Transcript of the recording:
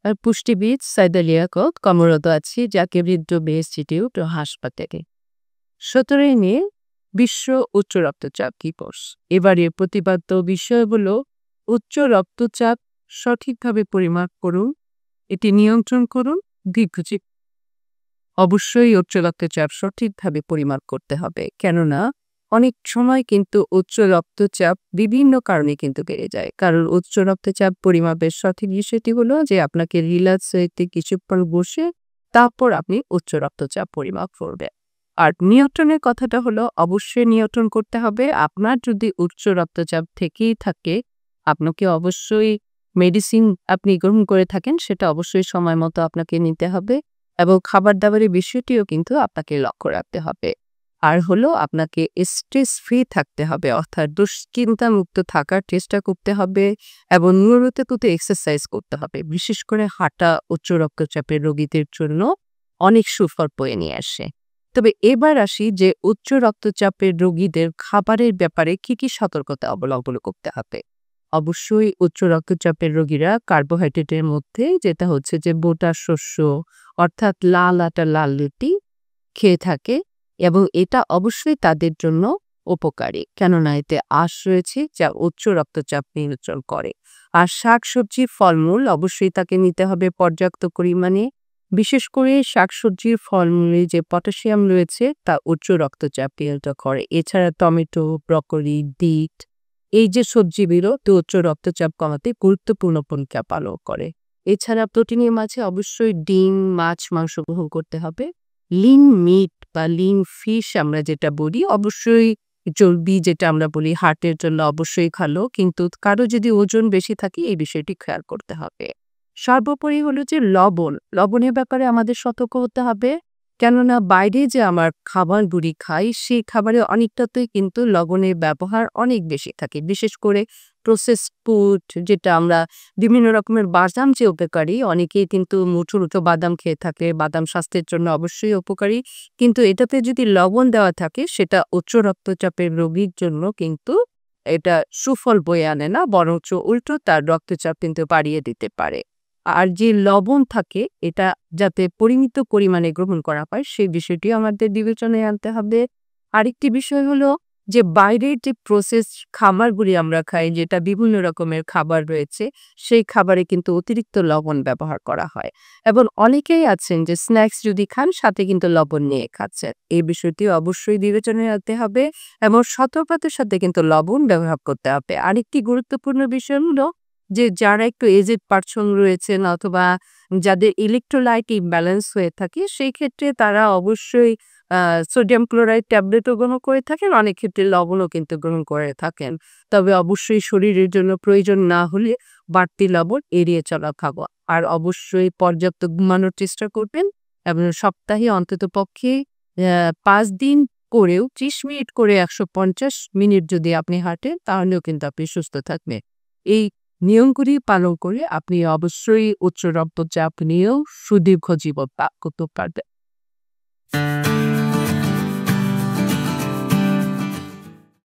আর পুষ্টিবিদ সাইদা লিয়াকত কর্মরত আছি জাকির হৃদরোগ ইনস্টিটিউট ও হাসপাতালে। ১৭ই মে বিশ্ব উচ্চ রক্তচাপ দিবস। এবারের প্রতিপাদ্য বিষয় হলো উচ্চ রক্তচাপ সঠিকভাবে পরিমাপ করুন, এটি নিয়ন্ত্রণ করুন, দীর্ঘজীবী। অবশ্যই উচ্চ রক্তচাপ সঠিকভাবে পরিমাপ করতে হবে, কেননা অনেক সময় কিন্তু উচ্চ রক্তচাপ বিভিন্ন কারণে কিন্তু বেড়ে যায়। কারণ উচ্চ রক্তচাপ পরিমাপের সঠিক বিষয়টি হলো যে আপনাকে রিল্যাক্স হইতে কিছুক্ষণ বসে তারপর আপনি উচ্চ রক্তচাপ পরিমাপ করবেন। আর নিয়ন্ত্রণের কথাটা হলো অবশ্যই নিয়ন্ত্রণ করতে হবে। আপনার যদি উচ্চ রক্তচাপ থেকেই থাকে, আপনাকে অবশ্যই মেডিসিন আপনি গ্রহণ করে থাকেন, সেটা অবশ্যই সময় মতো আপনাকে নিতে হবে এবং খাবার-দাবারের বিষয়টিও কিন্তু আপনাকে লক্ষ্য রাখতে হবে। আর হলো আপনাকে স্ট্রেস ফ্রি থাকতে হবে, অর্থাৎ দুশ্চিন্তামুক্ত থাকার চেষ্টা করতে হবে এবং নিয়মিত কিন্তু এক্সারসাইজ করতে হবে। বিশেষ করে হাঁটা উচ্চ রক্তচাপের রোগীদের জন্য অনেক সুফল বয়ে নিয়ে আসে। তবে এবার আসি যে উচ্চ রক্তচাপের রোগীদের খাবারের ব্যাপারে কি সতর্কতা অবলম্বন করতে হবে। অবশ্যই উচ্চ রক্তচাপের রোগীরা কার্বোহাইড্রেটের মধ্যে যেটা হচ্ছে যে বোটা শস্য অর্থাৎ লাল আটা, লাল রুটি খেয়ে থাকে এবং এটা অবশ্যই তাদের জন্য উপকারী, কেননা এতে আঁশ রয়েছে যা উচ্চ রক্তচাপ নিয়ন্ত্রণ করে। আর শাকসবজি, ফলমূল অবশ্যই তাকে নিতে হবে পর্যাপ্ত পরিমাণে। বিশেষ করে শাকসবজির ফলমূলে যে পটাশিয়াম রয়েছে তা উচ্চ রক্তচাপ নিয়ন্ত্রণ করে। এছাড়া টমেটো, ব্রকলি, বিট এই যে সবজিগুলো তো উচ্চ রক্তচাপ কমাতে গুরুত্বপূর্ণ ভূমিকা পালন করে। এছাড়া প্রোটিনের মাঝে অবশ্যই ডিম, মাছ, মাংস গ্রহণ করতে হবে। লিন মিট বা লিন ফিশ আমরা যেটা বলি, অবশ্যই চর্বি যেটা আমরা বলি হার্টের জন্য অবশ্যই ভালো, কিন্তু কারো যদি ওজন বেশি থাকে এই বিষয়টি খেয়াল করতে হবে। সর্বোপরি হলো যে লবণের ব্যাপারে আমাদের সতর্ক হতে হবে, কেননা বাইরে যে আমার খাবারগুলি খাই সেই খাবারে অনেকটাতেই কিন্তু লবণের ব্যবহার অনেক বেশি থাকে। বিশেষ করে প্রসেস ফুড যেটা আমরা বিভিন্ন রকমের বাদাম যে উপকারী, অনেকেই কিন্তু মুঠো বাদাম খেয়ে থাকে। বাদাম স্বাস্থ্যের জন্য অবশ্যই উপকারী, কিন্তু এটাতে যদি লবণ দেওয়া থাকে সেটা উচ্চ রক্তচাপের রোগীর জন্য কিন্তু এটা সুফল বয়ে আনে না, বরঞ্চ উল্টো তার রক্তচাপ কিন্তু বাড়িয়ে দিতে পারে। আর যে লবণ থাকে এটা যাতে পরিমিত পরিমাণে গ্রহণ করা হয় সেই বিষয়টিও আমাদের বিবেচনায় আনতে হবে। আরেকটি বিষয় হলো যে বাইরের যে প্রসেস খাবারগুলি আমরা খাই, যেটা বিভিন্ন রকমের খাবার রয়েছে, সেই খাবারে কিন্তু অতিরিক্ত লবণ ব্যবহার করা হয় এবং অনেকেই আছেন যে স্ন্যাক্স যদি খান সাথে কিন্তু লবণ নিয়ে খাচ্ছেন। এই বিষয়টি অবশ্যই বিবেচনায় রাখতে হবে এবং সতর্কতার সাথে কিন্তু লবণ ব্যবহার করতে হবে। আরেকটি গুরুত্বপূর্ণ বিষয় হলো যে যারা একটু এজেড পারসন রয়েছেন অথবা যাদের ইলেকট্রোলাইট ইমব্যালেন্স হয়ে থাকে, সেই ক্ষেত্রে তারা অবশ্যই সোডিয়াম ক্লোরাইড ট্যাবলেটও গ্রহণ করে থাকেন, অনেক ক্ষেত্রে লবণও কিন্তু গ্রহণ করে থাকেন। তবে অবশ্যই শরীরের জন্য প্রয়োজন না হলে বাড়তি লবণ এড়িয়ে চলা খাবো। আর অবশ্যই পর্যাপ্ত ঘুমানোর চেষ্টা করবেন এবং সপ্তাহে অন্ততপক্ষে ৫ দিন করেও ৩০ মিনিট করে ১৫০ মিনিট যদি আপনি হাঁটেন তাহলেও কিন্তু আপনি সুস্থ থাকবেন। এই নিয়মগুলি পালন করে আপনি অবশ্যই উচ্চ রক্তচাপ নিয়েও সুদীর্ঘ জীবন লাভ করতে পারবেন।